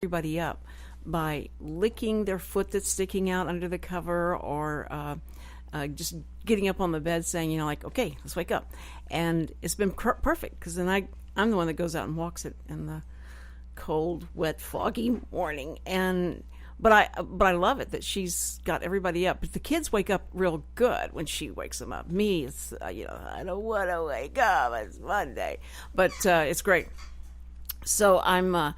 everybody up by licking their foot that's sticking out under the cover, or just getting up on the bed saying, like, okay, let's wake up. And it's been perfect, because then I'm the one that goes out and walks it in the cold, wet, foggy morning. But I love it that she's got everybody up. But the kids wake up real good when she wakes them up. Me, it's I don't want to wake up. It's Monday, but it's great. So I'm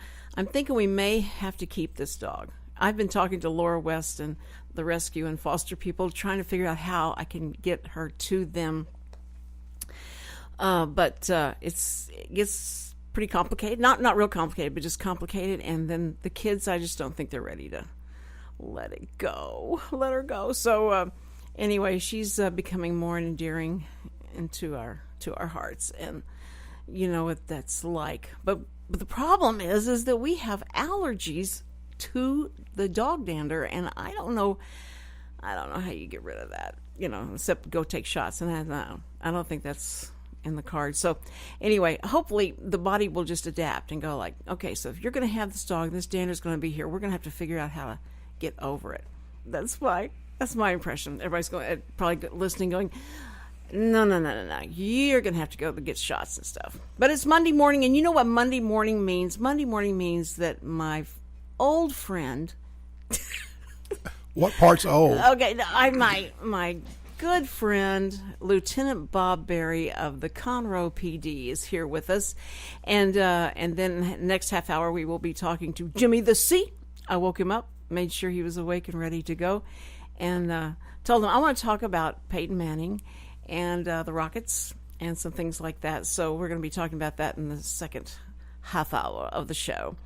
thinking we may have to keep this dog. I've been talking to Laura West and the rescue and foster people, trying to figure out how I can get her to them. But it gets pretty complicated. Not real complicated, but just complicated. And then the kids, I just don't think they're ready to let her go. So anyway, she's becoming more endearing into our hearts, and you know what that's like. But the problem is that we have allergies to the dog dander, and I don't know how you get rid of that, except go take shots, and I don't think that's in the cards. So anyway, hopefully the body will just adapt and go like, okay, so if you're going to have this dog, this dander's going to be here, we're going to have to figure out how to get over it. That's my impression. Everybody's going, probably listening, going, no, you're going to have to go to get shots and stuff. But it's Monday morning, and you know what Monday morning means? Monday morning means that my old friend... What part's old? Okay, my good friend, Lieutenant Bob Berry of the Conroe PD, is here with us. And then next half hour we will be talking to Jimmy the C. I woke him up, made sure he was awake and ready to go, and told him I want to talk about Peyton Manning and the Rockets and some things like that. So we're going to be talking about that in the second half hour of the show.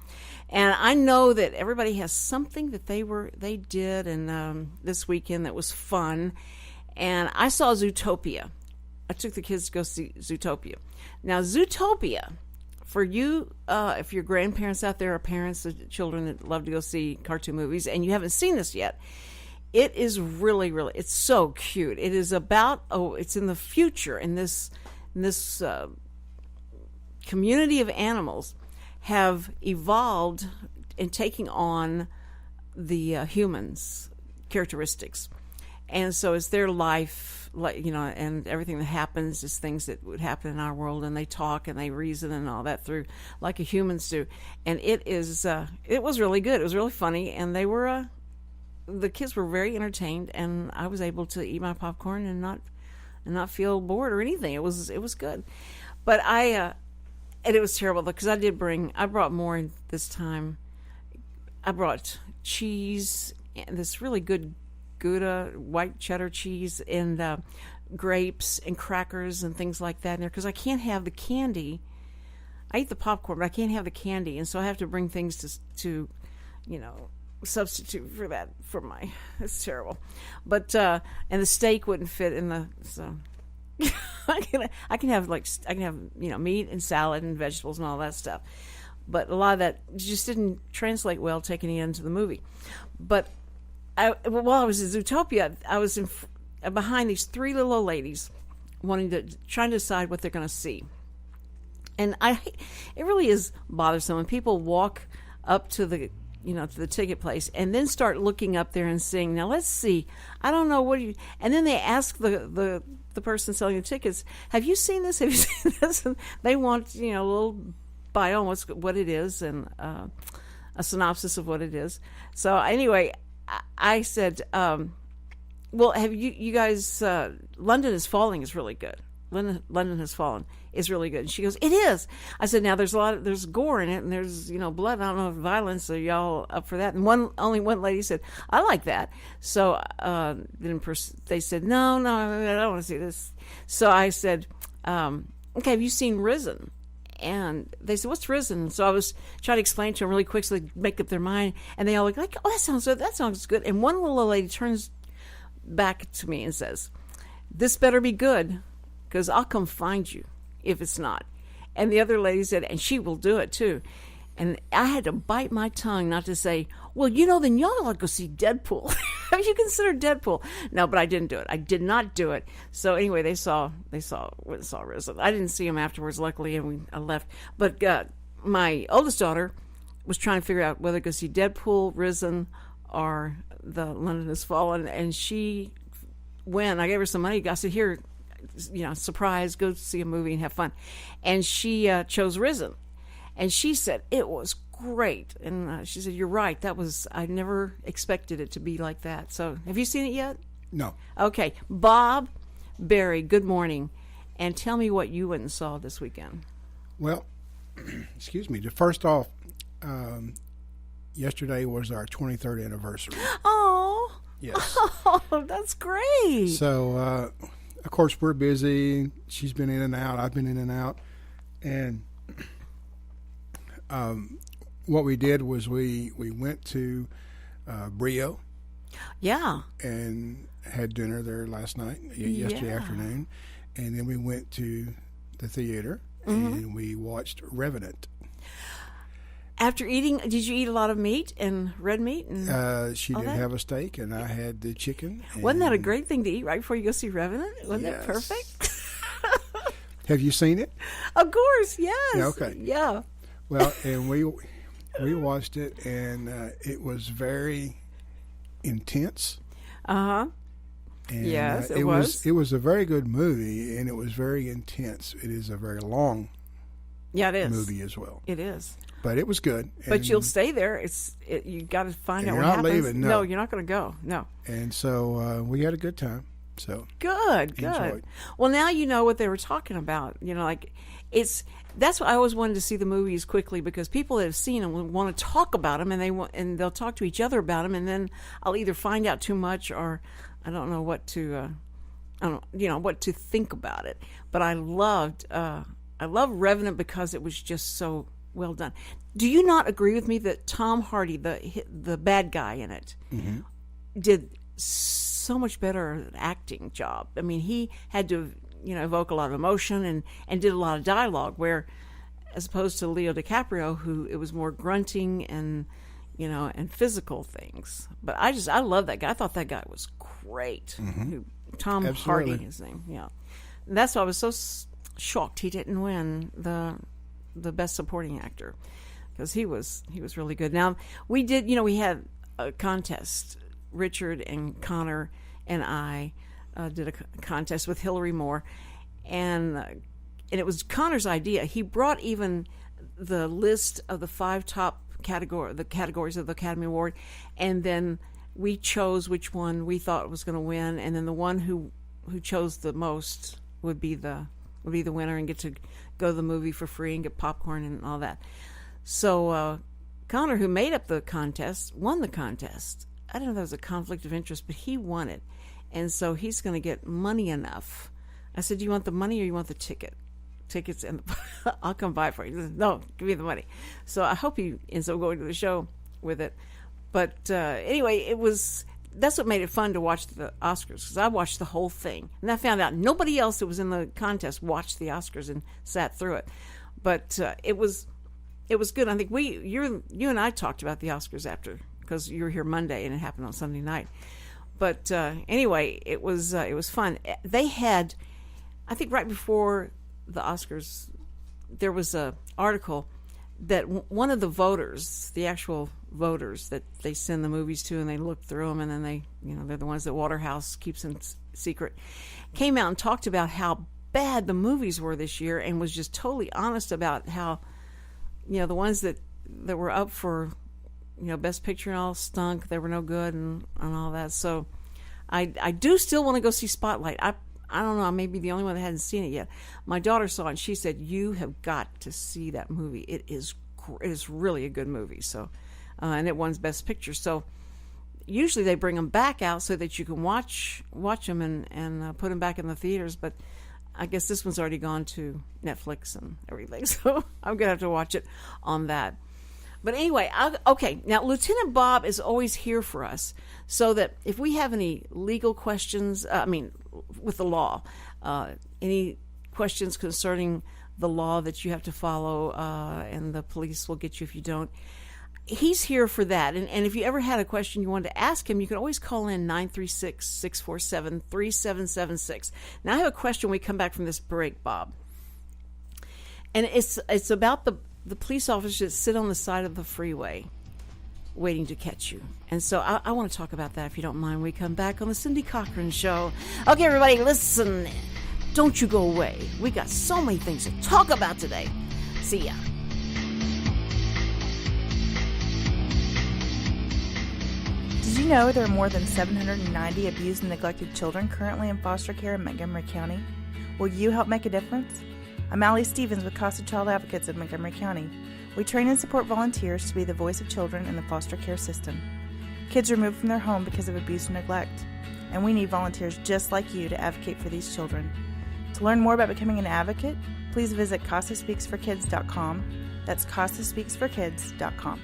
And I know that everybody has something that they did and this weekend that was fun. And I saw Zootopia. I took the kids to go see Zootopia. Now, Zootopia, for you, if your grandparents out there are parents of children that love to go see cartoon movies, and you haven't seen this yet, it is really, really, it's so cute. It is about, it's in the future, in this community of animals have evolved in taking on the humans' characteristics. And so it's their life, and everything that happens is things that would happen in our world, and they talk and they reason and all that through like humans do. And it was really good. It was really funny, and the kids were very entertained, and I was able to eat my popcorn and not feel bored or anything. It was good. But and it was terrible because I brought more in this time. I brought cheese, and this really good Gouda white cheddar cheese, and grapes and crackers and things like that in there, because I can't have the candy. I eat the popcorn, but I can't have the candy, and so I have to bring things to substitute for that it's terrible. But and the steak wouldn't fit in so I can have meat and salad and vegetables and all that stuff, but a lot of that just didn't translate well taking it into the movie. But while I was in Zootopia, I was behind these three little old ladies trying to decide what they're going to see. And it really is bothersome when people walk up to the ticket place and then start looking up there and saying, now let's see, I don't know and then they ask the person selling the tickets, have you seen this? Have you seen this? And they want, a little bio on what it is, and a synopsis of what it is. So anyway, I said, well, have you guys, London is Falling is really good. London Has Fallen is really good. And she goes, it is. I said, now there's gore in it, and there's, blood. I don't know if violence. Are y'all up for that? And only one lady said, I like that. So then they said, no, I don't want to see this. So I said, okay, have you seen Risen? And they said, what's Risen? So I was trying to explain to them really quick so they make up their mind. And they all look like, oh, that sounds good. That sounds good. And one little lady turns back to me and says, this better be good, because I'll come find you if it's not. And the other lady said, and she will do it too. And I had to bite my tongue not to say, well, then y'all ought to go see Deadpool. Have you considered Deadpool? No, but I didn't do it. I did not do it. So anyway, they saw Risen. I didn't see them afterwards, luckily, and I left. But my oldest daughter was trying to figure out whether to go see Deadpool, Risen, or The London Has Fallen, and she went. I gave her some money. I said, "Here, surprise, go see a movie and have fun," and she chose Risen, and she said it was great, and she said, "You're right. I never expected it to be like that." So, have you seen it yet? No. Okay, Bob Barry, good morning, and tell me what you went and saw this weekend. Well, excuse me. First off, yesterday was our 23rd anniversary. Oh, yes. Oh, that's great. So, of course, we're busy. She's been in and out. I've been in and out, and what we did was we went to Brio. Yeah. And had dinner there last night, yesterday afternoon, and then we went to the theater and we watched Revenant. After eating, did you eat a lot of meat and red meat? And she did have a steak, and I had the chicken. Wasn't that a great thing to eat right before you go see Revenant? Wasn't that perfect? Have you seen it? Of course, yes. Yeah, okay. Yeah. Well, and we watched it, and it was very intense. Uh-huh. And, yes, it was. It was a very good movie, and it was very intense. It is a very long it is. movie as well. It is. But it was good. But you'll stay there. You got to find out what you're happens. not leaving, no. You're not going to go. No. And so we had a good time. So good. Enjoyed. Well, now you know what they were talking about. That's what I always wanted to see the movies quickly, because people that have seen them want to talk about them, and they'll talk to each other about them, and then I'll either find out too much or I don't know what to what to think about it. But I loved Revenant because it was just so well done. Do you not agree with me that Tom Hardy, the bad guy in it, did so much better an acting job? I mean, he had to evoke a lot of emotion and did a lot of dialogue, where as opposed to Leo DiCaprio, who it was more grunting and and physical things. But I love that guy. I thought that guy was great. Tom Absolutely. Hardy, his name. Yeah, and that's why I was so shocked he didn't win the best supporting actor, because he was really good. Now we did, we had a contest. Richard and Connor and I did a contest with Hillary Moore, and it was Connor's idea. He brought even the list of the 5 top categories of the Academy Award, and then we chose which one we thought was going to win, and then the one who chose the most would be the winner and get to go to the movie for free and get popcorn and all that. So Connor, who made up the contest, won the contest. I don't know if that was a conflict of interest, but he won it. And so he's going to get money enough. I said, do you want the money or you want the tickets? And I'll come buy it for you. He said, no, give me the money. So I hope he ends up going to the show with it. But anyway, that's what made it fun to watch the Oscars, because I watched the whole thing. And I found out nobody else that was in the contest watched the Oscars and sat through it. But it was good. I think you and I talked about the Oscars after, because you were here Monday and it happened on Sunday night. But anyway, it was fun. They had, I think right before the Oscars, there was a article that one of the voters, the actual voters that they send the movies to, and they look through them, and then they're the ones that Waterhouse keeps in secret, came out and talked about how bad the movies were this year, and was just totally honest about how, the ones that were up for Best Picture and all stunk. They were no good and all that. So I do still want to go see Spotlight. I don't know. I may be the only one that hasn't seen it yet. My daughter saw it, and she said, you have got to see that movie. It is really a good movie. So, and it won Best Picture. So usually they bring them back out so that you can watch them and put them back in the theaters. But I guess this one's already gone to Netflix and everything. So I'm going to have to watch it on that. But anyway, okay, now Lieutenant Bob is always here for us, so that if we have any legal questions, with the law, any questions concerning the law that you have to follow, and the police will get you if you don't, he's here for that. And if you ever had a question you wanted to ask him, you can always call in 936-647-3776. Now I have a question when we come back from this break, Bob. And it's about the police officers just sit on the side of the freeway waiting to catch you. And so I want to talk about that, if you don't mind. We come back on the Cindy Cochran Show. Okay, everybody, listen. Don't you go away. We got so many things to talk about today. See ya. Did you know there are more than 790 abused and neglected children currently in foster care in Montgomery County? Will you help make a difference? I'm Allie Stevens with Casa Child Advocates of Montgomery County. We train and support volunteers to be the voice of children in the foster care system. Kids removed from their home because of abuse and neglect, and we need volunteers just like you to advocate for these children. To learn more about becoming an advocate, please visit CasaSpeaksForKids.com. That's CasaSpeaksForKids.com.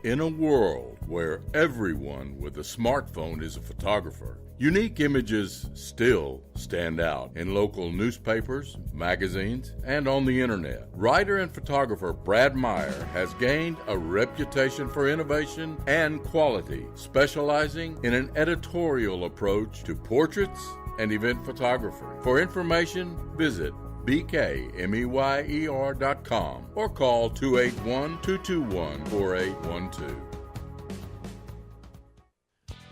In a world where everyone with a smartphone is a photographer, unique images still stand out in local newspapers, magazines, and on the internet. Writer and photographer Brad Meyer has gained a reputation for innovation and quality, specializing in an editorial approach to portraits and event photography. For information, visit bkmeyer.com or call 281-221-4812.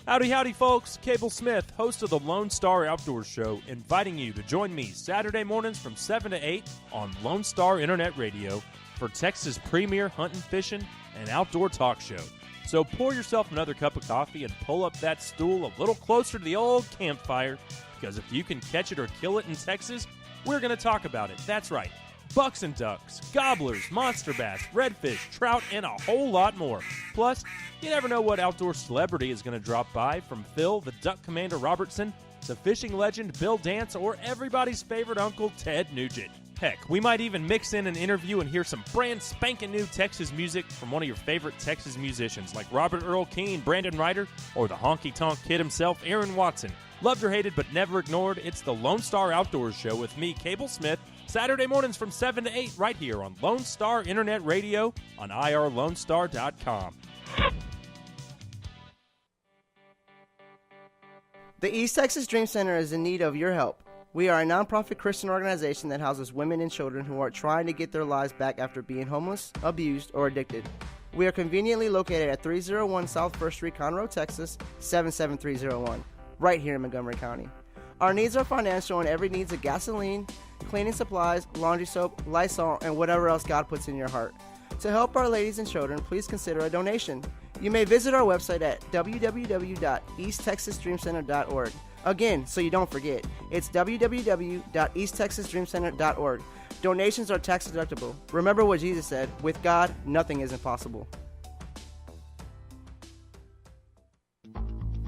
Howdy, folks. Cable Smith, host of the Lone Star Outdoors Show, inviting you to join me Saturday mornings from 7 to 8 on Lone Star Internet Radio for Texas' premier hunting, fishing, and outdoor talk show. So pour yourself another cup of coffee and pull up that stool a little closer to the old campfire, because if you can catch it or kill it in Texas, we're going to talk about it. That's right. Bucks and ducks, gobblers, monster bass, redfish, trout, and a whole lot more. Plus, you never know what outdoor celebrity is going to drop by, from Phil the Duck Commander Robertson to fishing legend Bill Dance or everybody's favorite uncle Ted Nugent. Heck, we might even mix in an interview and hear some brand spanking new Texas music from one of your favorite Texas musicians like Robert Earl Keen, Brandon Ryder, or the honky-tonk kid himself, Aaron Watson. Loved or hated but never ignored, it's the Lone Star Outdoors Show with me, Cable Smith, Saturday mornings from 7 to 8 right here on Lone Star Internet Radio on irlonestar.com. The East Texas Dream Center is in need of your help. We are a nonprofit Christian organization that houses women and children who are trying to get their lives back after being homeless, abused, or addicted. We are conveniently located at 301 South 1st Street, Conroe, Texas, 77301, right here in Montgomery County. Our needs are financial, and every needs of gasoline, cleaning supplies, laundry soap, Lysol, and whatever else God puts in your heart. To help our ladies and children, please consider a donation. You may visit our website at www.easttexasdreamcenter.org. Again, so you don't forget, it's www.easttexasdreamcenter.org. Donations are tax deductible. Remember what Jesus said, with God, nothing is impossible.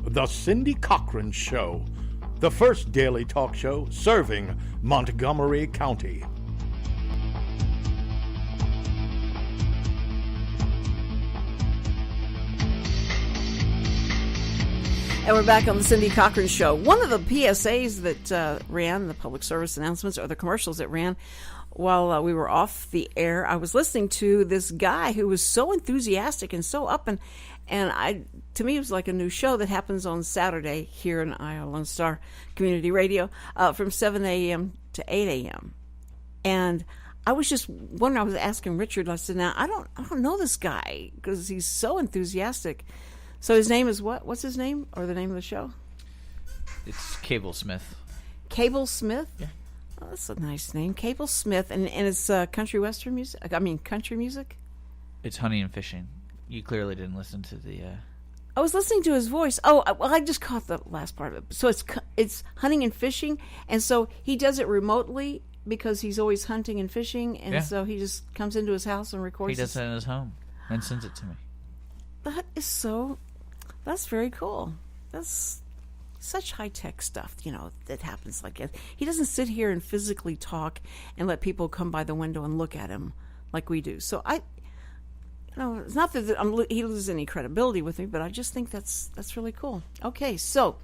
The Cindy Cochran Show, the first daily talk show serving Montgomery County. And we're back on the Cindy Cochran Show. One of the PSAs that ran, the public service announcements or the commercials that ran while we were off the air, I was listening to this guy who was so enthusiastic and so up, and to me it was like a new show that happens on Saturday here in Iowa Lone Star Community Radio from 7 a.m. to 8 a.m. And I was just wondering, I was asking Richard, I said, now I don't know this guy because he's so enthusiastic. So his name is what? What's his name, or the name of the show? It's Cable Smith. Cable Smith? Yeah. Oh, that's a nice name. Cable Smith. And it's country western music? Country music? It's hunting and fishing. You clearly didn't listen to the... I was listening to his voice. Oh, well, I just caught the last part of it. So it's hunting and fishing, and so he does it remotely because he's always hunting and fishing, and so he just comes into his house and records. He does it in his home and sends it to me. That's very cool. That's such high-tech stuff, that happens like that. He doesn't sit here and physically talk and let people come by the window and look at him like we do. So it's not that he loses any credibility with me, but I just think that's really cool. Okay, so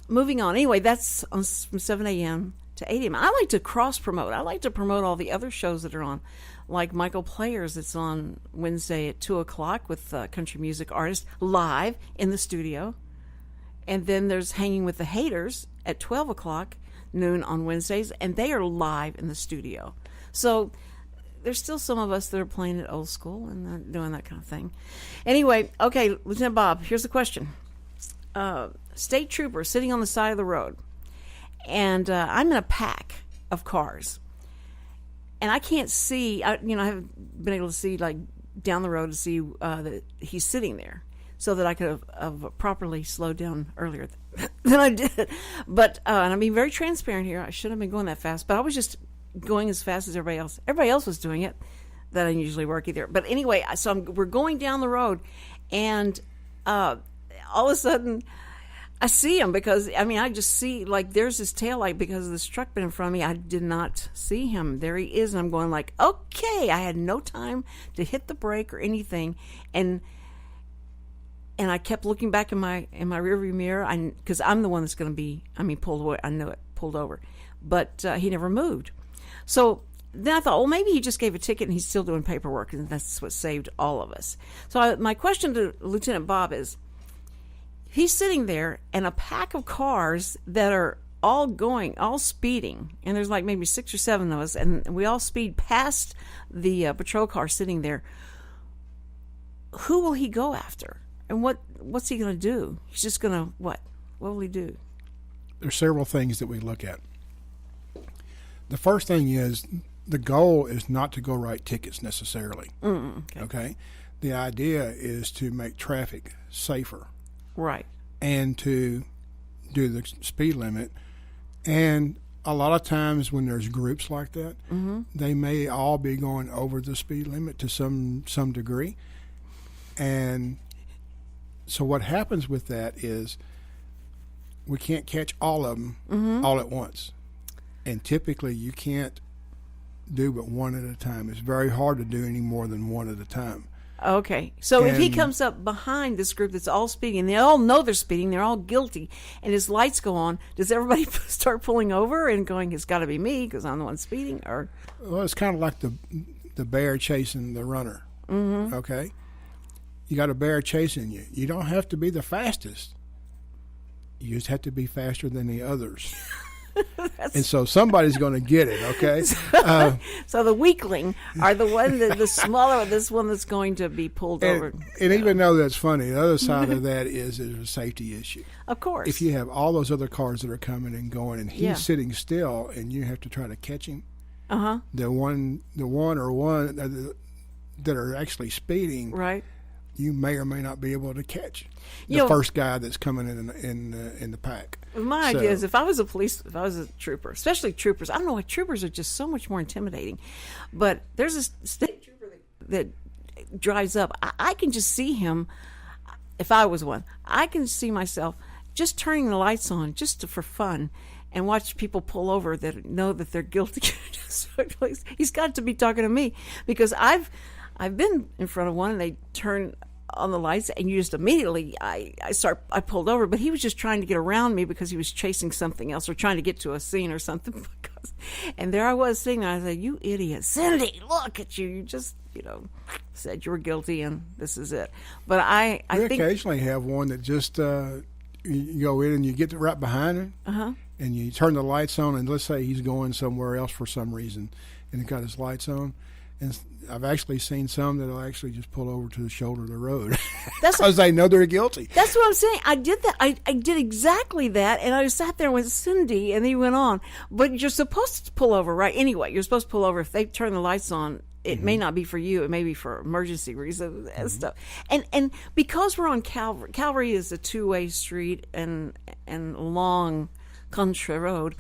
moving on. Anyway, that's from 7 a.m. to 8 a.m. I like to cross-promote. I like to promote all the other shows that are on, like Michael Players, that's on Wednesday at 2 o'clock with country music artist live in the studio. And then there's Hanging with the Haters at 12 o'clock noon on Wednesdays, and they are live in the studio. So there's still some of us that are playing it old school and doing that kind of thing. Anyway, okay, Lieutenant Bob, here's the question. State trooper sitting on the side of the road, and I'm in a pack of cars, and I can't see. I haven't been able to see like down the road to see that he's sitting there, so that I could have properly slowed down earlier than I did. But and I'm being very transparent here. I shouldn't have been going that fast, but I was just going as fast as everybody else. Everybody else was doing it. That didn't usually work either. But anyway, so we're going down the road, and all of a sudden, I see him because, I just see, like, there's his taillight because of this truck been in front of me. I did not see him. There he is, and I'm going like, okay. I had no time to hit the brake or anything, and I kept looking back in my rearview mirror, because I'm the one that's going to be, pulled away. I know it, pulled over. But he never moved. So then I thought, well, maybe he just gave a ticket and he's still doing paperwork, and that's what saved all of us. So my question to Lieutenant Bob is, he's sitting there, and a pack of cars that are all speeding, and there's like maybe 6 or 7 of us, and we all speed past the patrol car sitting there. Who will he go after? And what's he going to do? He's just going to, what? What will he do? There's several things that we look at. The first thing is, the goal is not to go write tickets necessarily. Okay? The idea is to make traffic safer. Right. And to do the speed limit. And a lot of times when there's groups like that, they may all be going over the speed limit to some degree. And so what happens with that is we can't catch all of them all at once. And typically you can't do but one at a time. It's very hard to do any more than one at a time. Okay. So if he comes up behind this group that's all speeding, and they all know they're speeding, they're all guilty, and his lights go on, does everybody start pulling over and going, it's got to be me because I'm the one speeding? Or Well, it's kind of like the bear chasing the runner. Okay? You got a bear chasing you. You don't have to be the fastest. You just have to be faster than the others. And so somebody's going to get it, okay? So the weakling are the one the smaller, this one that's going to be pulled over. And even though that's funny, the other side of that is a safety issue. Of course. If you have all those other cars that are coming and going, and he's sitting still, and you have to try to catch him, the one that are actually speeding, right? You may or may not be able to catch the first guy that's coming in the pack. My idea is, if I was a trooper, especially troopers, I don't know why troopers are just so much more intimidating, but there's a state trooper that drives up. I can just see him. If I was one, I can see myself just turning the lights on just for fun, and watch people pull over that know that they're guilty. He's got to be talking to me, because I've been in front of one and they turn on the lights, and you just immediately I pulled over, but he was just trying to get around me because he was chasing something else or trying to get to a scene or something. And there I was sitting there. I said, "You idiot, Cindy! Look at you! You just said you were guilty, and this is it." But I think occasionally have one that just you go in and you get right behind him, and you turn the lights on, and let's say he's going somewhere else for some reason, and he got his lights on. And I've actually seen some that'll actually just pull over to the shoulder of the road because they know they're guilty. That's what I'm saying. I did that. I did exactly that, and I sat there with Cindy, and he went on. But you're supposed to pull over, right? Anyway, you're supposed to pull over if they turn the lights on. It may not be for you. It may be for emergency reasons and stuff. And because we're on Calvary is a two-way street and long country road,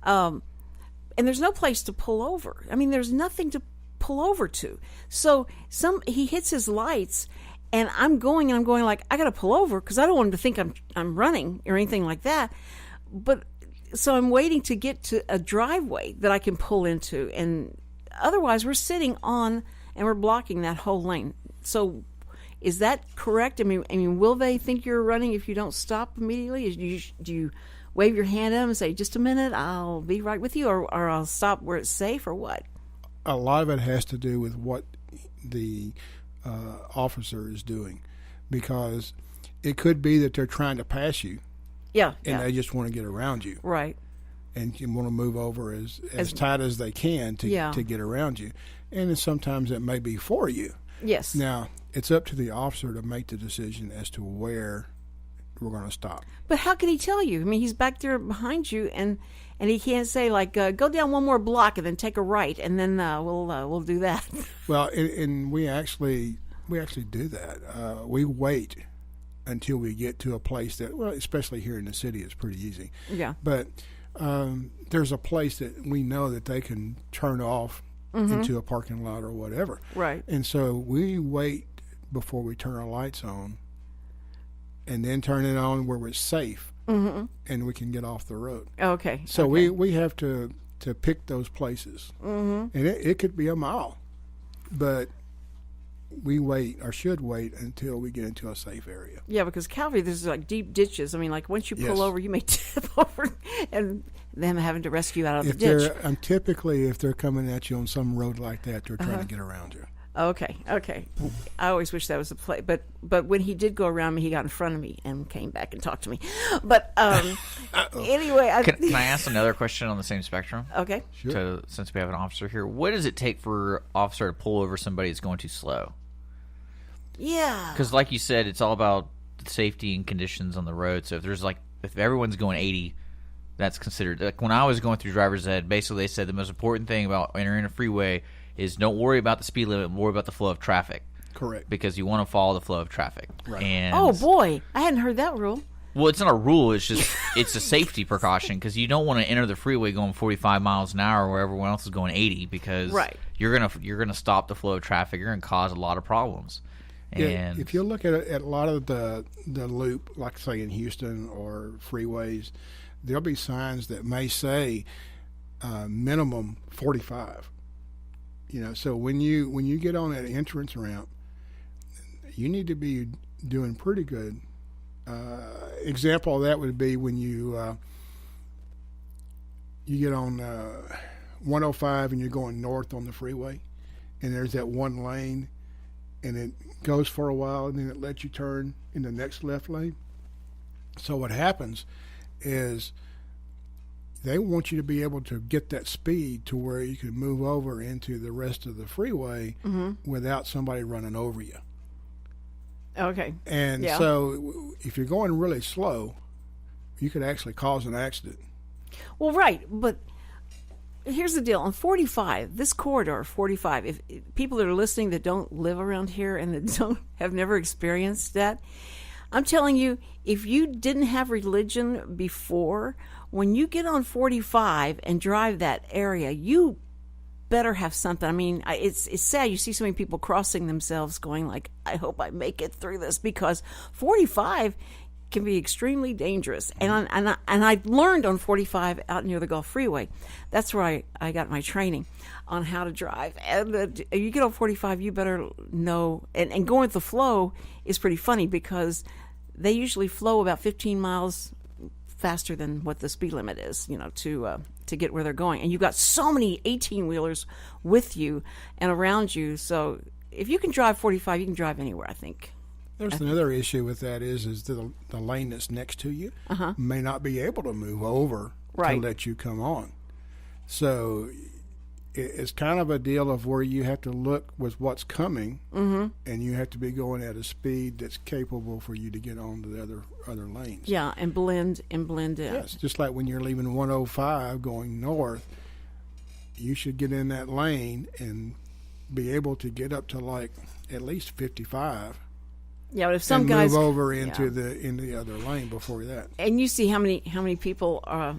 and there's no place to pull over. There's nothing to pull over to. So he hits his lights, and I'm going like, I got to pull over because I don't want him to think I'm running or anything like that. But so I'm waiting to get to a driveway that I can pull into, and otherwise we're sitting on and we're blocking that whole lane. So is that correct? Will they think you're running if you don't stop immediately? Do you wave your hand at them and say, "Just a minute, I'll be right with you," or I'll stop where it's safe, or what? A lot of it has to do with what the officer is doing, because it could be that they're trying to pass you, and they just want to get around you, right? and you want to move over as tight as they can to get around you. And then sometimes it may be for you. Yes. Now, it's up to the officer to make the decision as to where we're going to stop. But how can he tell you? I mean, he's back there behind you, and he can't say, like, go down one more block and then take a right, and then we'll do that. Well, and we actually do that. We wait until we get to a place that, well, especially here in the city, it's pretty easy. Yeah. But there's a place that we know that they can turn off into a parking lot or whatever. Right. And so we wait before we turn our lights on, and then turn it on where we're safe, and we can get off the road. Okay. So we have to pick those places, and it could be a mile, but we wait or should wait until we get into a safe area. Yeah, because Calvary, there's like deep ditches. I mean, like once you pull over, you may tip over, and them having to rescue you out of the ditch. Typically, if they're coming at you on some road like that, they're trying to get around you. Okay. I always wish that was the play, but when he did go around me, he got in front of me and came back and talked to me. But anyway, can I ask another question on the same spectrum? Okay, sure. Since we have an officer here, what does it take for an officer to pull over somebody that's going too slow? Yeah, because like you said, it's all about safety and conditions on the road. So if everyone's going 80, that's considered. Like when I was going through driver's ed, basically they said the most important thing about entering a freeway is don't worry about the speed limit, worry about the flow of traffic. Correct. Because you want to follow the flow of traffic. Right. And oh boy, I hadn't heard that rule. Well, it's not a rule. It's just it's a safety precaution because you don't want to enter the freeway going 45 miles an hour where everyone else is going 80 because you're gonna stop the flow of traffic. You're gonna cause a lot of problems. And if you look at a lot of the loop, like say in Houston or freeways, there'll be signs that may say minimum 45. So when you get on that entrance ramp, you need to be doing pretty good. Example of that would be when you get on 105 and you're going north on the freeway, and there's that one lane, and it goes for a while, and then it lets you turn in the next left lane. So what happens is they want you to be able to get that speed to where you can move over into the rest of the freeway without somebody running over you. Okay. And so if you're going really slow, you could actually cause an accident. Well, right, but here's the deal. On 45, this corridor, 45, if people that are listening that don't live around here and that have never experienced that, I'm telling you, if you didn't have religion before, when you get on 45 and drive that area, you better have something. I mean, it's sad. You see so many people crossing themselves going like, I hope I make it through this, because 45 can be extremely dangerous. And I learned on 45 out near the Gulf Freeway. That's where I got my training on how to drive. And you get on 45, you better know. And going with the flow is pretty funny because they usually flow about 15 miles faster than what the speed limit is, to get where they're going. And you've got so many 18-wheelers with you and around you. So if you can drive 45, you can drive anywhere, I think. There's another issue with that is the lane that's next to you may not be able to move over to let you come on. So it's kind of a deal of where you have to look with what's coming, and you have to be going at a speed that's capable for you to get onto the other lanes. Yeah, and blend in. Yes, just like when you're leaving 105 going north, you should get in that lane and be able to get up to like at least 55. Yeah, but if some and guys move over into the other lane before that, and you see how many people are,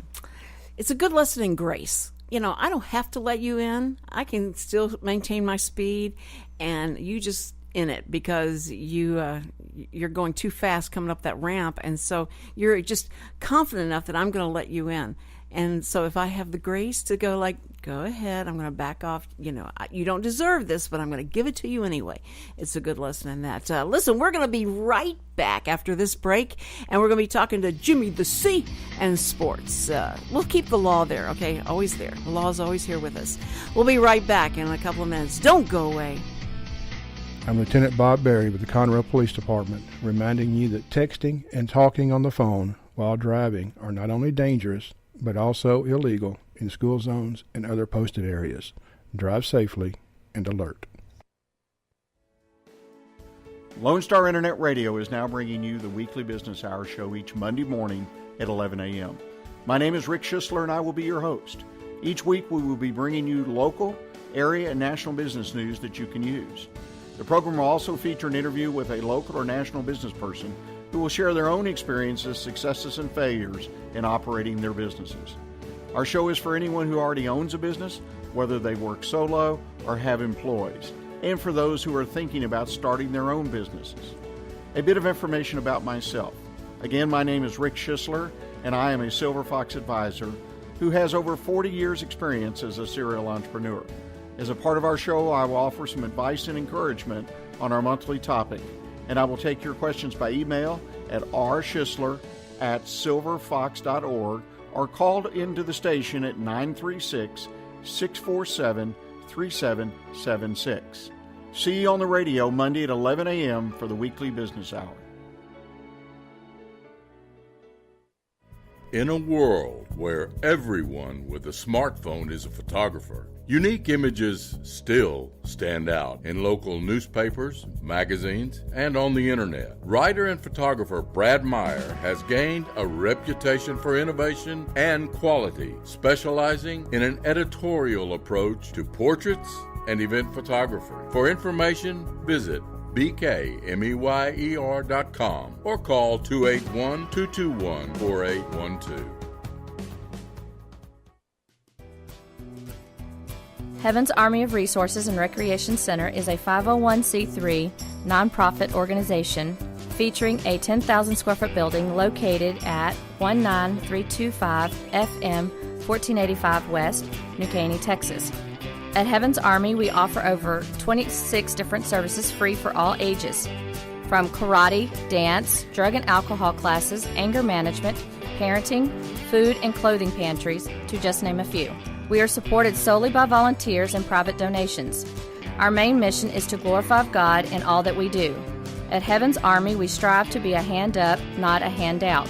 it's a good lesson in grace. I don't have to let you in. I can still maintain my speed, and you just in it because you're going too fast coming up that ramp, and so you're just confident enough that I'm going to let you in. And so if I have the grace to go ahead, I'm going to back off. You don't deserve this, but I'm going to give it to you anyway. It's a good lesson in that. Listen, we're going to be right back after this break, and we're going to be talking to Jimmy the C and sports. We'll keep the law there, okay? Always there. The law is always here with us. We'll be right back in a couple of minutes. Don't go away. I'm Lieutenant Bob Berry with the Conroe Police Department, reminding you that texting and talking on the phone while driving are not only dangerous, but also illegal in school zones and other posted areas. Drive safely and alert. Lone Star Internet Radio is now bringing you the weekly business hour show each Monday morning at 11 a.m. My name is Rick Schisler, and I will be your host. Each week we will be bringing you local, area, and national business news that you can use. The program will also feature an interview with a local or national business person who will share their own experiences, successes, and failures in operating their businesses. Our show is for anyone who already owns a business, whether they work solo or have employees, and for those who are thinking about starting their own businesses. A bit of information about myself. Again, my name is Rick Schisler, and I am a Silver Fox advisor who has over 40 years' experience as a serial entrepreneur. As a part of our show, I will offer some advice and encouragement on our monthly topic, and I will take your questions by email at rschisler@silverfox.org or call into the station at 936-647-3776. See you on the radio Monday at 11 a.m. for the weekly business hour. In a world where everyone with a smartphone is a photographer, unique images still stand out in local newspapers, magazines, and on the internet. Writer and photographer Brad Meyer has gained a reputation for innovation and quality, specializing in an editorial approach to portraits and event photography. For information, visit bkmeyer.com or call 281-221-4812. Heaven's Army of Resources and Recreation Center is a 501c3 nonprofit organization featuring a 10,000 square foot building located at 19325 FM 1485 West, New Caney, Texas. At Heaven's Army, we offer over 26 different services free for all ages, from karate, dance, drug and alcohol classes, anger management, parenting, food and clothing pantries, to just name a few. We are supported solely by volunteers and private donations. Our main mission is to glorify God in all that we do. At Heaven's Army, we strive to be a hand up, not a handout.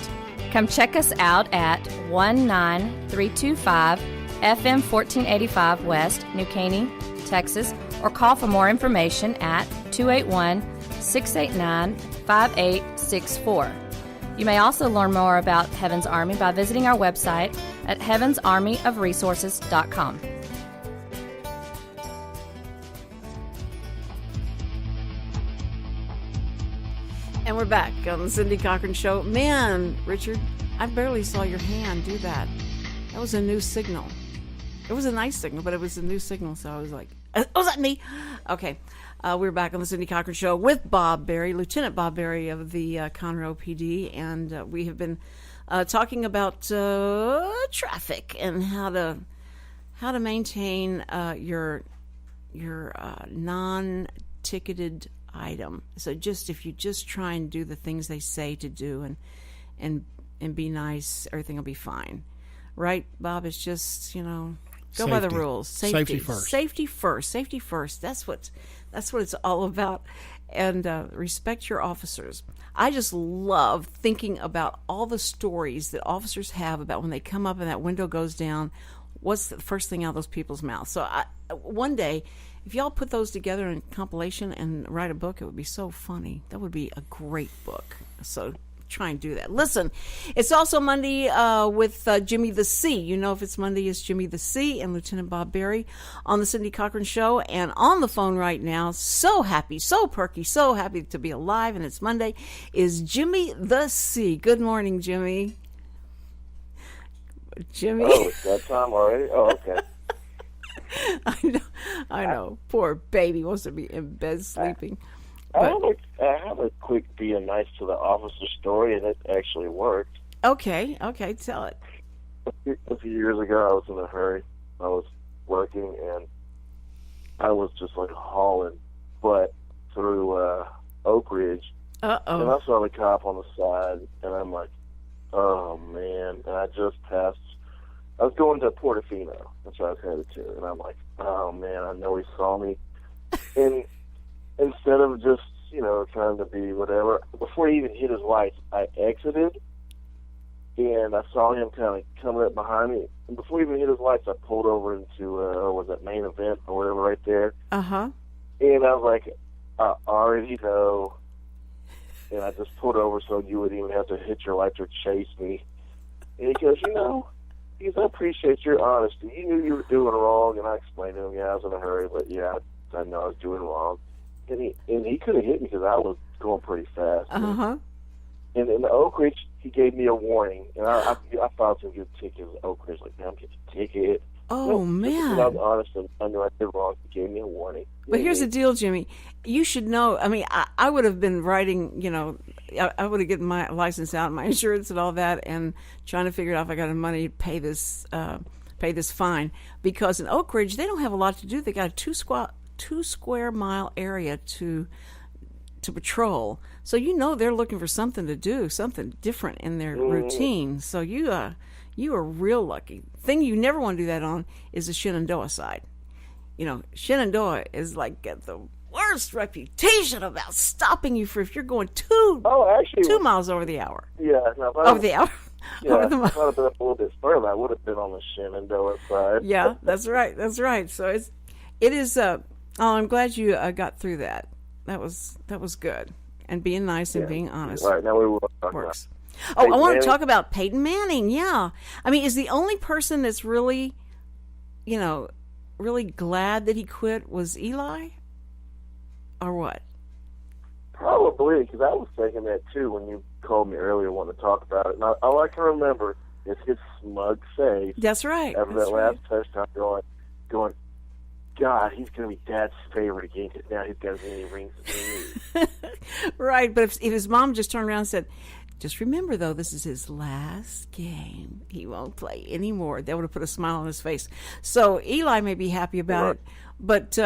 Come check us out at 19325 FM 1485 West, New Caney, Texas, or call for more information at 281-689-5864. You may also learn more about Heaven's Army by visiting our website at heavensarmyofresources.com. And we're back on the Cindy Cochran Show. Man, Richard, I barely saw your hand do that. That was a new signal. It was a nice signal, but it was a new signal, so I was like, was that me? Okay. We're back on the Cindy Cochran Show with Bob Berry, Lieutenant Bob Berry of the Conroe PD, and we have been talking about traffic and how to maintain your non-ticketed item. So if you just try and do the things they say to do and be nice, everything will be fine. Right, Bob? It's just, go Safety. by the rules. Safety first. Safety first. Safety first. That's what it's all about. And respect your officers. I just love thinking about all the stories that officers have about when they come up and that window goes down. What's the first thing out of those people's mouths? So one day, if y'all put those together in compilation and write a book, it would be so funny. That would be a great book. So try and do that. Listen, it's also Monday with Jimmy the C. If it's Monday, it's Jimmy the C and Lieutenant Bob Berry on the Cindy Cochran Show. And on the phone right now, so happy, so perky, so happy to be alive, and it's Monday, is Jimmy the C. Good morning, Jimmy. Jimmy? Oh, it's that time already? Oh, okay. I know. Poor baby wants to be in bed sleeping. I have a quick being nice to the officer story, and it actually worked. Okay, tell it. A few years ago, I was in a hurry. I was working, and I was just hauling butt through Oak Ridge. Uh-oh. And I saw the cop on the side, and I'm like, oh, man. And I just passed. I was going to Portofino. That's where I was headed to. And I'm like, oh, man, I know he saw me. And instead of just, trying to be whatever, before he even hit his lights, I exited. and I saw him kind of coming up behind me. And before he even hit his lights, I pulled over into, was that Main Event or whatever right there. Uh-huh. And I was like, I already know. And I just pulled over so you wouldn't even have to hit your lights or chase me. And he goes, I appreciate your honesty. You knew you were doing wrong, and I explained to him, I was in a hurry, but I know I was doing wrong. And he could have hit me because I was going pretty fast. Uh-huh. And in the Oak Ridge, he gave me a warning, and I filed some good tickets in Oak Ridge. Like, man, I'm getting a ticket. Oh, man. I was honest, and I knew I did wrong. He gave me a warning. But here's the deal, Jimmy. You should know. I mean, I would have been writing, I would have gotten my license out, my insurance and all that, and trying to figure out if I got enough money to pay this fine. Because in Oak Ridge, they don't have a lot to do. They got a 2 square mile area to patrol. So they're looking for something to do, something different in their routine. So you are real lucky. Thing you never want to do that on is the Shenandoah side. Shenandoah is like got the worst reputation about stopping you for if you're going 2 miles over the hour. Yeah, over the hour. Yeah, over the mile. If I would have been up a little bit further, I would have been on the Shenandoah side. Yeah, that's right. That's right. So it is. I'm glad you got through that. That was good. And being nice and being honest. All right, now we will talk works. About Peyton I want Manning. to talk about Peyton Manning. Yeah, I mean, is the only person that's really, really glad that he quit was Eli, or what? Probably, because I was thinking that too when you called me earlier wanting to talk about it. And all I can remember is his smug face. That's right. After that last touchdown, going, God, he's going to be Dad's favorite again because now he's got as many rings as he needs. Right, but if his mom just turned around and said, just remember, though, this is his last game. He won't play anymore. That would have put a smile on his face. So Eli may be happy about it. But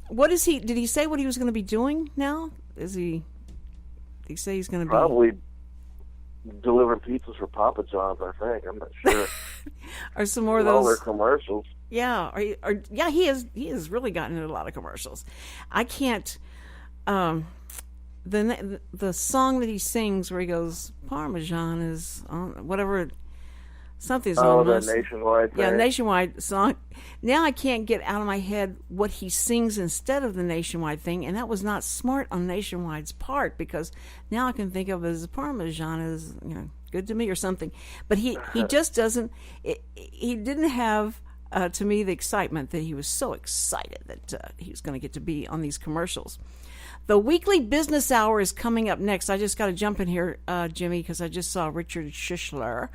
what is he? Did he say what he was going to be doing now? Did he say he's going to be? Probably delivering pizzas for Papa John's, I think. I'm not sure. Or some more of those. All their commercials. Yeah, he has really gotten into a lot of commercials. I can't. The song that he sings where he goes, Parmesan is on whatever, something's on that Nationwide thing. Yeah, Nationwide song. Now I can't get out of my head what he sings instead of the Nationwide thing, and that was not smart on Nationwide's part because now I can think of it as Parmesan is good to me or something. But he just doesn't. He didn't have. To me, the excitement that he was so excited that he was going to get to be on these commercials. The weekly business hour is coming up next. I just got to jump in here, Jimmy, because I just saw Rick Schishler,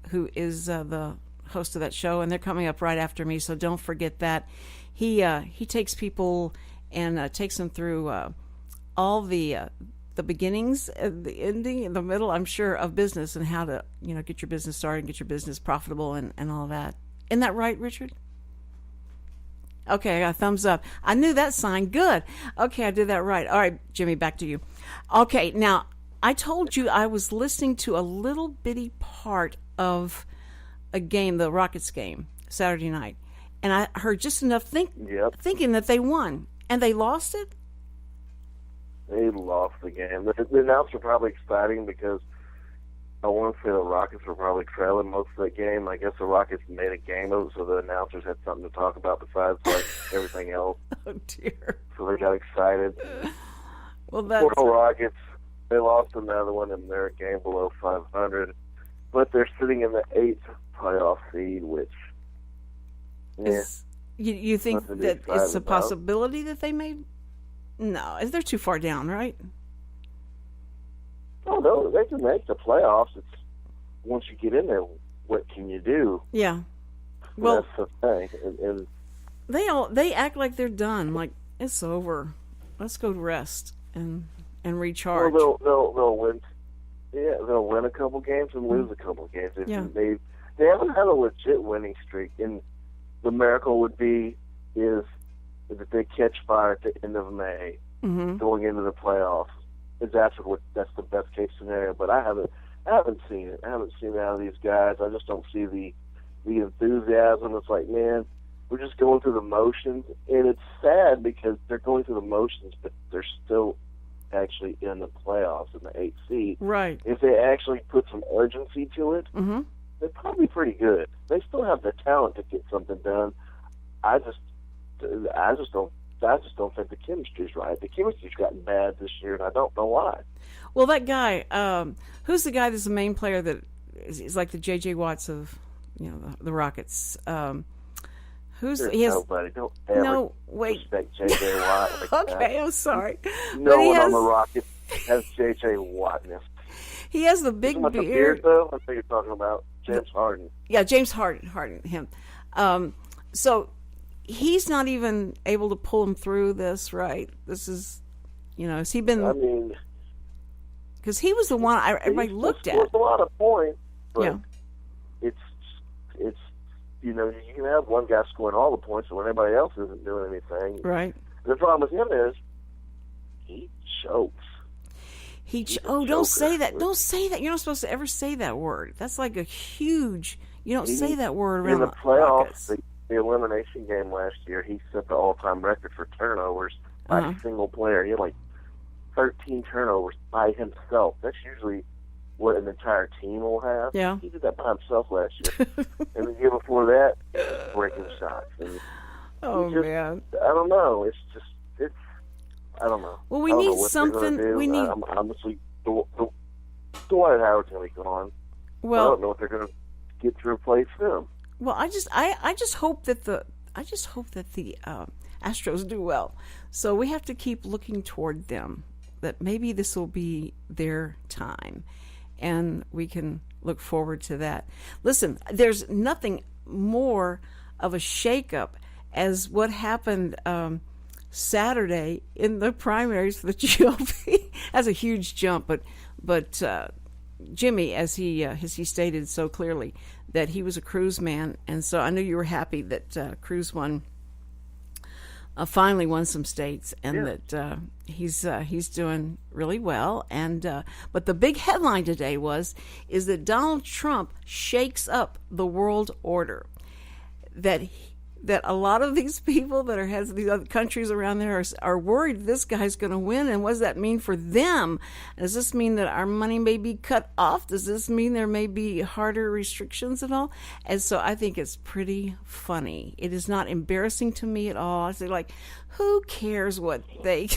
who is the host of that show, and they're coming up right after me. So don't forget that. He takes people and takes them through all the beginnings, the ending, and the middle, I'm sure, of business and how to get your business started and get your business profitable and all that. Isn't that right, Richard? Okay, I got a thumbs up. I knew that sign. Good. Okay, I did that right. All right, Jimmy, back to you. Okay, now, I told you I was listening to a little bitty part of a game, the Rockets game, Saturday night, and I heard just enough thinking that they won. And they lost it? They lost the game. The announcers were probably exciting because I want to say the Rockets were probably trailing most of the game. I guess the Rockets made a game of it, so the announcers had something to talk about besides everything else. Oh dear! So they got excited. Well, that's poor Rockets. They lost another one, and they're a game below 500, but they're sitting in the 8th playoff seed, which you think that it's a possibility that they may? No, they're too far down, right? Oh no, they can make the playoffs. It's once you get in there, what can you do? Yeah, well, that's the thing. And they act like they're done, like it's over. Let's go rest and recharge. Well, they'll win. Yeah, they'll win a couple games and lose a couple games. They haven't had a legit winning streak, and the miracle would be is that they catch fire at the end of May, going into the playoffs. That's the best case scenario. But I haven't seen it. I haven't seen it out of these guys. I just don't see the enthusiasm. It's like, man, we're just going through the motions, and it's sad because they're going through the motions, but they're still actually in the playoffs in the 8th seed. Right. If they actually put some urgency to it, they're probably pretty good. They still have the talent to get something done. I just don't think the chemistry's right. The chemistry's gotten bad this year, and I don't know why. Well, that guy, who's the guy that's the main player that is like the J.J. Watts of, the Rockets? Nobody. Don't ever respect J.J. Watt. Okay, I'm sorry. No one on the Rockets has J.J. Wattness. He has the big beard. The beard, though? I think you're talking about James Harden. Yeah, James Harden, him. So he's not even able to pull him through this, right? This is, has he been... I mean... Because he was the one everybody looked at. A lot of points, but yeah. it's you can have one guy scoring all the points when everybody else isn't doing anything. Right. The problem with him is he chokes. Don't say that. Don't say that. You're not supposed to ever say that word. That's like a huge... You don't say that word around the playoffs. Rockets. The elimination game last year, he set the all-time record for turnovers by a single player. He had like 13 turnovers by himself. That's usually what an entire team will have. Yeah. He did that by himself last year. And the year before that, breaking shots. And man. I don't know. I don't know. Well, we need something. We need. Honestly, Dwight Howard's going to be gone. Well, I don't know what they're going to get to replace him. Well, I just hope that the Astros do well. So we have to keep looking toward them. That maybe this will be their time, and we can look forward to that. Listen, there's nothing more of a shakeup as what happened Saturday in the primaries for the GOP. That's a huge jump, but Jimmy, as he stated so clearly, that he was a Cruz man, and so I know you were happy that Cruz finally won some states, and that he's doing really well. And but the big headline today is that Donald Trump shakes up the world order. That a lot of these people that are heads of these other countries around there are worried this guy's going to win, and what does that mean for them? Does this mean that our money may be cut off? Does this mean there may be harder restrictions and all? And so I think it's pretty funny. It is not embarrassing to me at all. I say, like, who cares what they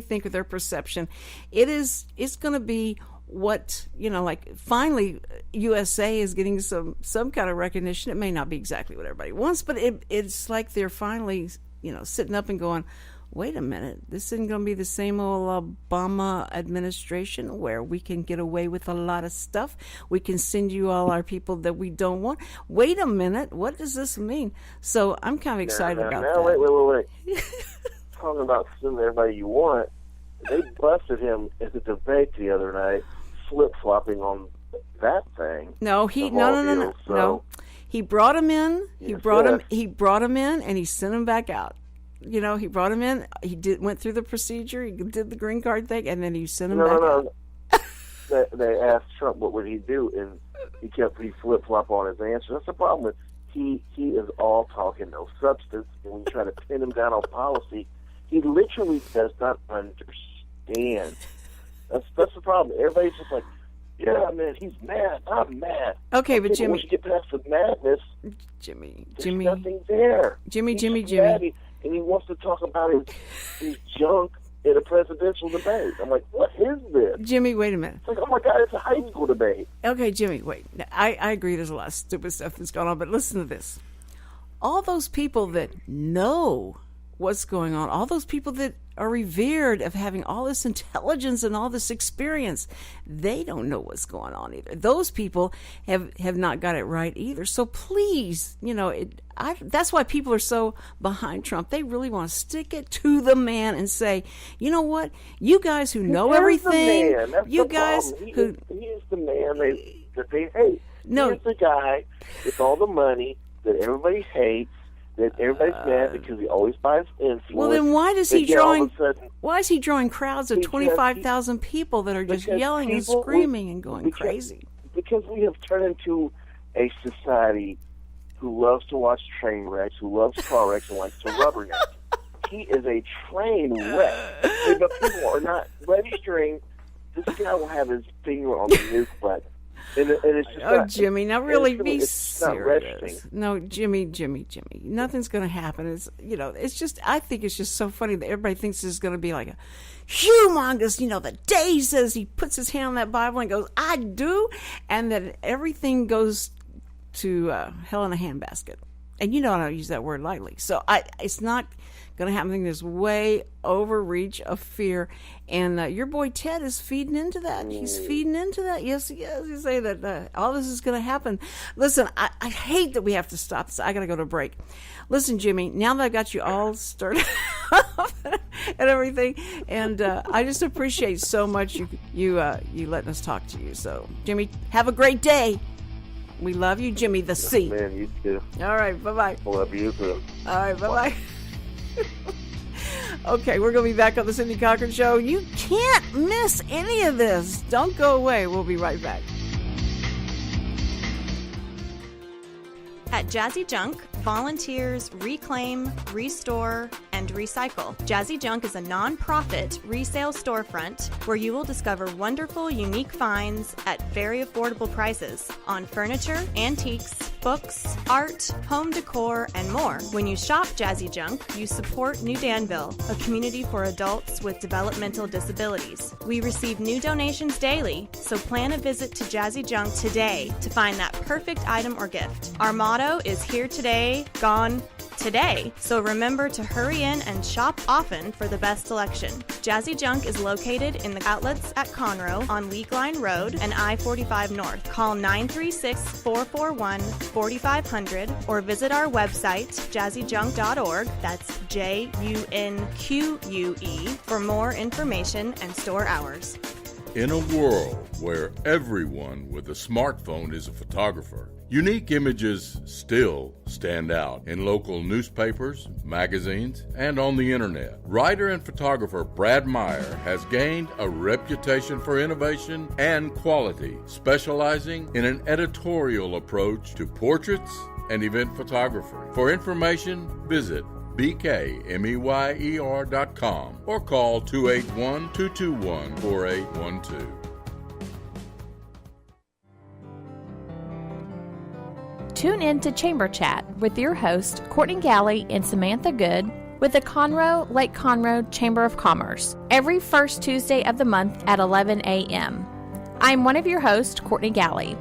think of their perception? It's going to be what, like finally USA is getting some kind of recognition. It may not be exactly what everybody wants, but it's like they're finally, sitting up and going, wait a minute, this isn't going to be the same old Obama administration where we can get away with a lot of stuff. We can send you all our people that we don't want. Wait a minute, what does this mean? So I'm kind of excited about that. Wait. Talking about sending everybody you want, they busted him at the debate the other night, flip-flopping on that thing. No. He brought him in. He brought him in, and he sent him back out. He brought him in. He went through the procedure. He did the green card thing, and then he sent him back out. They asked Trump what would he do, and he flip-flop on his answer. That's the problem with he is all talking, no substance, and when you try to pin him down on policy, he literally does not understand. That's the problem. Everybody's just like, yeah, man, he's mad. I'm mad. Okay, but Jimmy, once you get past the madness, Jimmy, nothing there. Jimmy. And he wants to talk about his junk in a presidential debate. I'm like, what is this? Jimmy, wait a minute. It's like, oh my God, it's a high school debate. Okay, Jimmy, wait. I agree there's a lot of stupid stuff that's going on, but listen to this. All those people that know what's going on, all those people that are revered of having all this intelligence and all this experience, they don't know what's going on either. Those people have not got it right either. So please, that's why people are so behind Trump. They really want to stick it to the man and say, you know what, you guys who know everything, you guys who... He is the man that they hate. No. He's the guy with all the money that everybody hates, that everybody's mad because he always buys influence. Well, then why is he drawing crowds of 25,000 people that are just yelling and screaming and going crazy? Because we have turned into a society who loves to watch train wrecks, who loves car wrecks, and likes to rubberneck. He is a train wreck. but people are not registering. This guy will have his finger on the nuke button. And it's just oh, Jimmy, now really be it's serious. No, Jimmy. Nothing's going to happen. It's just, I think it's just so funny that everybody thinks it's going to be like a humongous, the day he says he puts his hand on that Bible and goes, I do, and that everything goes to hell in a handbasket. And I don't use that word lightly. So it's not going to happen. I think there's way overreach of fear. And your boy Ted is feeding into that. He's feeding into that. Yes, he is. You say that all this is going to happen. Listen, I hate that we have to stop this. I got to go to break. Listen, Jimmy, now that I got you all started and everything, and I just appreciate so much you letting us talk to you. So, Jimmy, have a great day. We love you, Jimmy the C. Man, you too. All right, bye-bye. Love you too. All right, bye-bye. Okay, we're going to be back on the Cindy Cochran Show. You can't miss any of this. Don't go away. We'll be right back. At Jazzy Junk, volunteers reclaim, restore, and recycle. Jazzy Junk is a non-profit resale storefront where you will discover wonderful, unique finds at very affordable prices on furniture, antiques, books, art, home decor, and more. When you shop Jazzy Junk, you support New Danville, a community for adults with developmental disabilities. We receive new donations daily, so plan a visit to Jazzy Junk today to find that perfect item or gift. Our motto is here today, gone today. So remember to hurry in and shop often for the best selection. Jazzy Junk is located in the outlets at Conroe on League Line Road and I-45 North. Call 936-441-4500 or visit our website, jazzyjunk.org. That's JUNQUE for more information and store hours. In a world where everyone with a smartphone is a photographer, unique images still stand out in local newspapers, magazines, and on the internet. Writer and photographer Brad Meyer has gained a reputation for innovation and quality, specializing in an editorial approach to portraits and event photography. For information, visit bkmeyer.com or call 281-221-4812. Tune in to Chamber Chat with your host, Courtney Galley and Samantha Good, with the Conroe Lake Conroe Chamber of Commerce, every first Tuesday of the month at 11 a.m. I'm one of your hosts, Courtney Galley.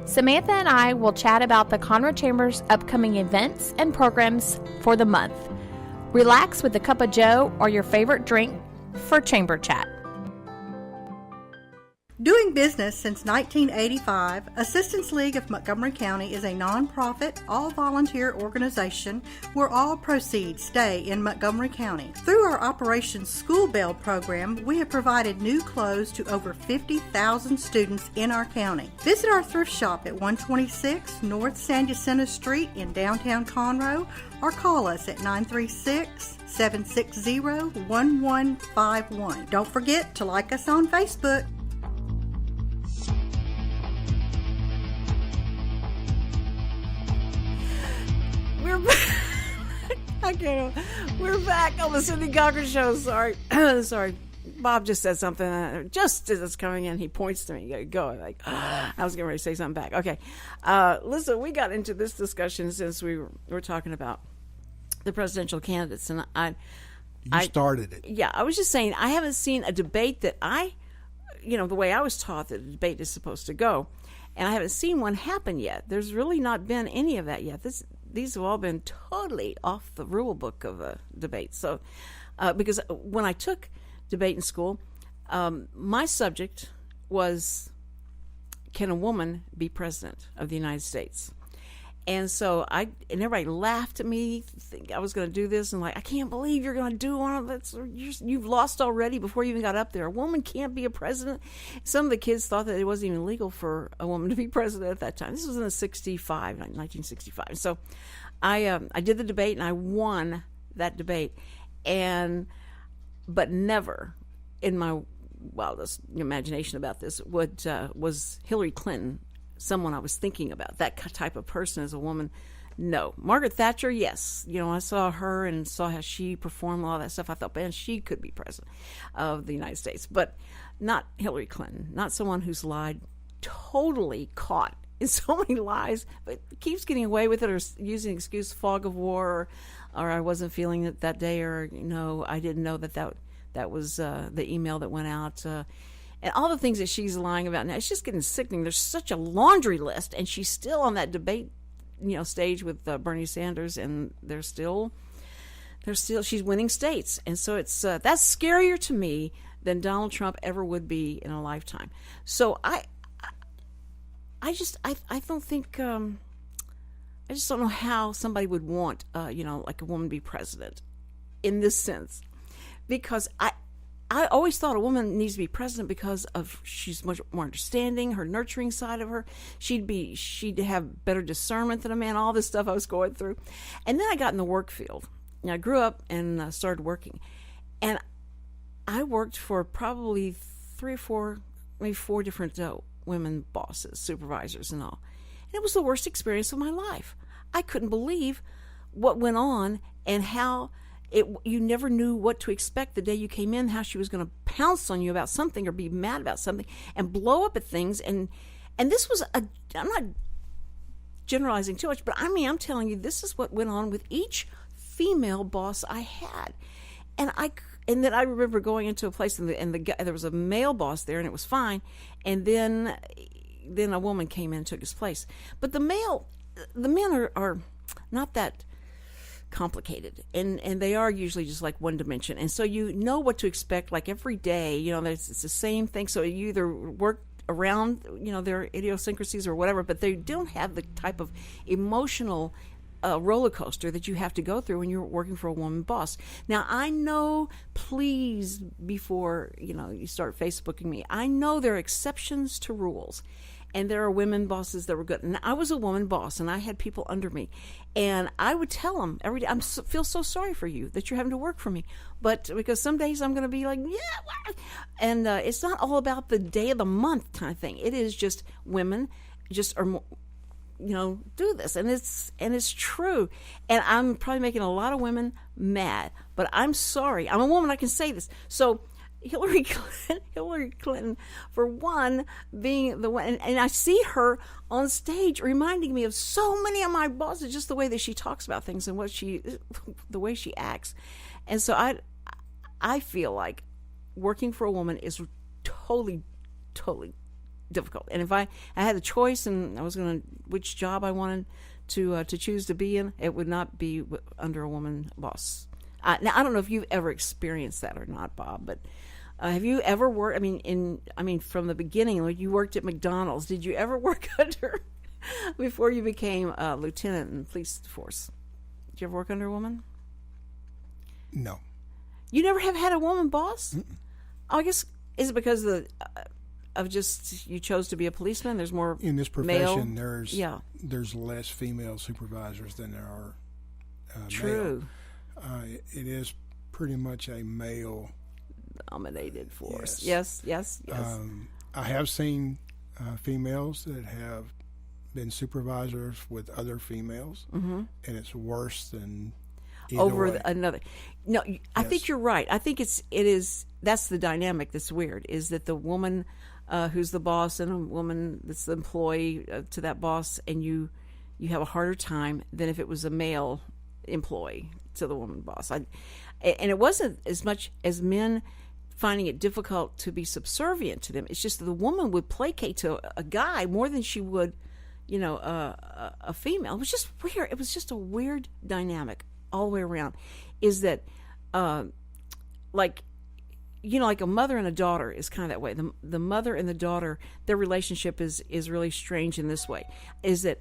Samantha and I will chat about the Conroe Chamber's upcoming events and programs for the month. Relax with a cup of joe or your favorite drink for Chamber Chat. Doing business since 1985, Assistance League of Montgomery County is a nonprofit, all-volunteer organization where all proceeds stay in Montgomery County. Through our Operation School Bell program, we have provided new clothes to over 50,000 students in our county. Visit our thrift shop at 126 North San Jacinto Street in downtown Conroe or call us at 936-760-1151. Don't forget to like us on Facebook. We're back on the Cindy Cochran Show. Sorry. Bob just said something. Just as it's coming in, he points to me. Go. Like, I was getting ready to say something back. Okay. Listen, we got into this discussion since we were talking about the presidential candidates. And I started it. Yeah, I was just saying, I haven't seen a debate that the way I was taught that a debate is supposed to go. And I haven't seen one happen yet. There's really not been any of that yet. These have all been totally off the rule book of a debate. So, because when I took debate in school, my subject was, can a woman be president of the United States? And so and everybody laughed at me, think I was going to do this, and like, I can't believe you're going to do one of that. You've lost already before you even got up there. A woman can't be a president. Some of the kids thought that it wasn't even legal for a woman to be president at that time. This was in 1965. So I did the debate, and I won that debate, but never in my wildest imagination about this was Hillary Clinton someone I was thinking about, that type of person as a woman No. Margaret Thatcher, yes. You know, I saw her and saw how she performed all that stuff. I thought, man, she could be president of the United States. But not Hillary Clinton. Not someone who's lied, totally caught in so many lies, but keeps getting away with it, or using the excuse fog of war, or I wasn't feeling it that day, or, you know, I didn't know that was the email that went out. And all the things that she's lying about now, it's just getting sickening. There's such a laundry list, and she's still on that debate, you know, stage with Bernie Sanders, and they're still she's winning states, and so it's that's scarier to me than Donald Trump ever would be in a lifetime. So I don't think I just don't know how somebody would want you know, like a woman be president in this sense, because I always thought a woman needs to be president because of she's much more understanding, her nurturing side of her. She'd have better discernment than a man, all this stuff I was going through. And then I got in the work field. And I grew up and started working. And I worked for probably 3 or 4, maybe 4 different women bosses, supervisors and all. And it was the worst experience of my life. I couldn't believe what went on and how you never knew what to expect the day you came in, how she was going to pounce on you about something or be mad about something and blow up at things. And this was I'm not generalizing too much, but I mean, I'm telling you, this is what went on with each female boss I had. And then I remember going into a place and the guy, there was a male boss there and it was fine. And then a woman came in and took his place. But the men are not that complicated, and they are usually just like one dimension, and so you know what to expect, like every day, you know, it's the same thing. So you either work around, you know, their idiosyncrasies or whatever, but they don't have the type of emotional roller coaster that you have to go through when you're working for a woman boss. Now, I know, please, before, you know, you start Facebooking me, I know there are exceptions to rules. And there are women bosses that were good. And I was a woman boss, and I had people under me. And I would tell them every day, feel so sorry for you that you're having to work for me. But because some days I'm going to be like, yeah. What? And it's not all about the day of the month kind of thing. It is just women just are, you know, do this. And it's true. And I'm probably making a lot of women mad. But I'm sorry. I'm a woman. I can say this. So Hillary Clinton, for one, being the one, and I see her on stage reminding me of so many of my bosses, just the way that she talks about things and the way she acts. And so I feel like working for a woman is totally, totally difficult. And if I had a choice and I was going to, which job I wanted to choose to be in, it would not be under a woman boss. Now, I don't know if you've ever experienced that or not, Bob, but have you ever worked, I mean, from the beginning, when you worked at McDonald's, did you ever work under, before you became a lieutenant in the police force? Did you ever work under a woman? No. You never have had a woman boss? Oh, I guess, is it because of just, you chose to be a policeman? There's more in this profession, male? There's less female supervisors than there are True. Male. It is pretty much a male dominated force. Yes. I have seen females that have been supervisors with other females, and it's worse than over another. No, I think you're right. I think it is. That's the dynamic that's weird. Is that the woman who's the boss and a woman that's the employee to that boss, and you have a harder time than if it was a male employee to the woman boss. And it wasn't as much as men finding it difficult to be subservient to them. It's just that the woman would placate to a guy more than she would, you know, a female. It was just weird. It was just a weird dynamic all the way around. Is that, like, you know, like a mother and a daughter is kind of that way. The mother and the daughter, their relationship is really strange in this way. Is that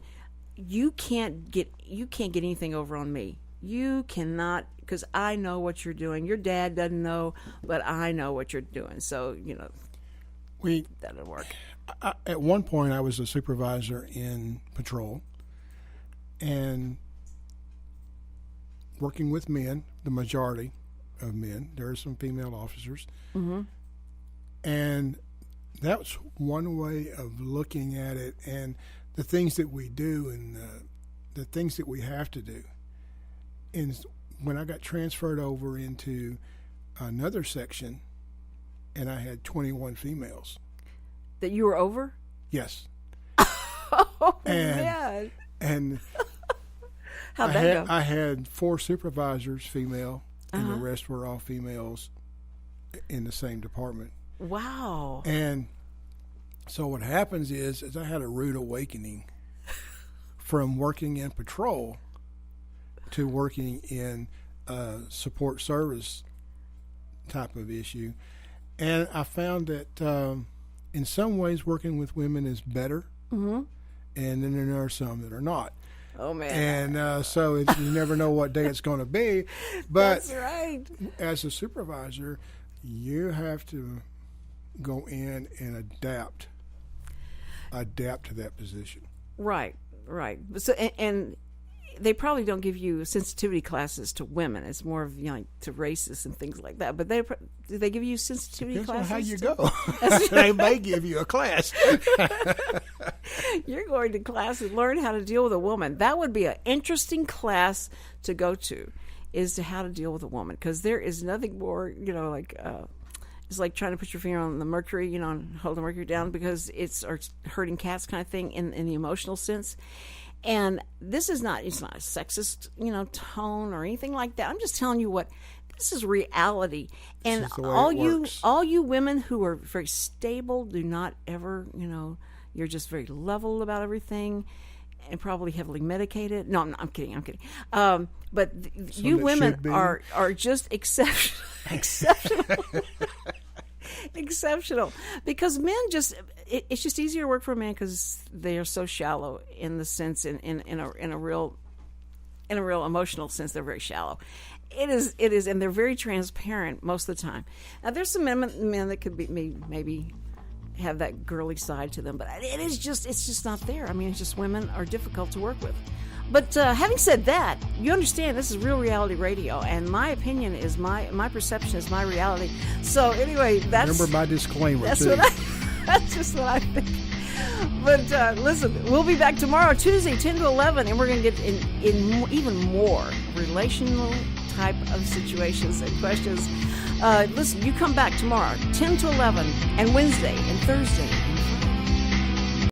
you can't get anything over on me. You cannot, because I know what you're doing. Your dad doesn't know, but I know what you're doing. So, you know, that doesn't work. At one point, I was a supervisor in patrol and working with men, the majority of men. There are some female officers. And that's one way of looking at it. And the things that we do and the things that we have to do. And when I got transferred over into another section, and I had 21 females. That you were over? Yes. Oh, man. And How'd that go? I had 4 supervisors, female, and the rest were all females in the same department. Wow. And so what happens is I had a rude awakening from working in patrol to working in support service type of issue. And I found that in some ways working with women is better, and then there are some that are not. Oh, man. And so you never know what day it's going to be. But that's right. As a supervisor, you have to go in and adapt to that position. Right. So and they probably don't give you sensitivity classes to women. It's more of to races and things like that. But do they give you sensitivity Depends classes? on how you go. They may give you a class. You're going to class and learn how to deal with a woman. That would be an interesting class to go to, is to how to deal with a woman, because there is nothing more it's like trying to put your finger on the mercury, and hold the mercury down, because or herding cats kind of thing in the emotional sense. And it's not a sexist, tone or anything like that. I'm just telling you this is reality. And this is the way all it works. all you women who are very stable, do not ever, you're just very level about everything and probably heavily medicated. No, I'm kidding. But you women are just exceptional. Exceptional, because men it's just easier to work for a man because they are so shallow in the sense in a real emotional sense. They're very shallow. It is, and they're very transparent most of the time. Now there's some men that could be maybe have that girly side to them, but it's just not there. I mean, it's just women are difficult to work with. But having said that, you understand this is real reality radio, and my opinion is my perception is my reality. So anyway, remember my disclaimer. That's just what I think. But listen, we'll be back tomorrow, Tuesday, 10 to 11, and we're going to get in even more relational type of situations and questions. Listen, you come back tomorrow, 10 to 11, and Wednesday and Thursday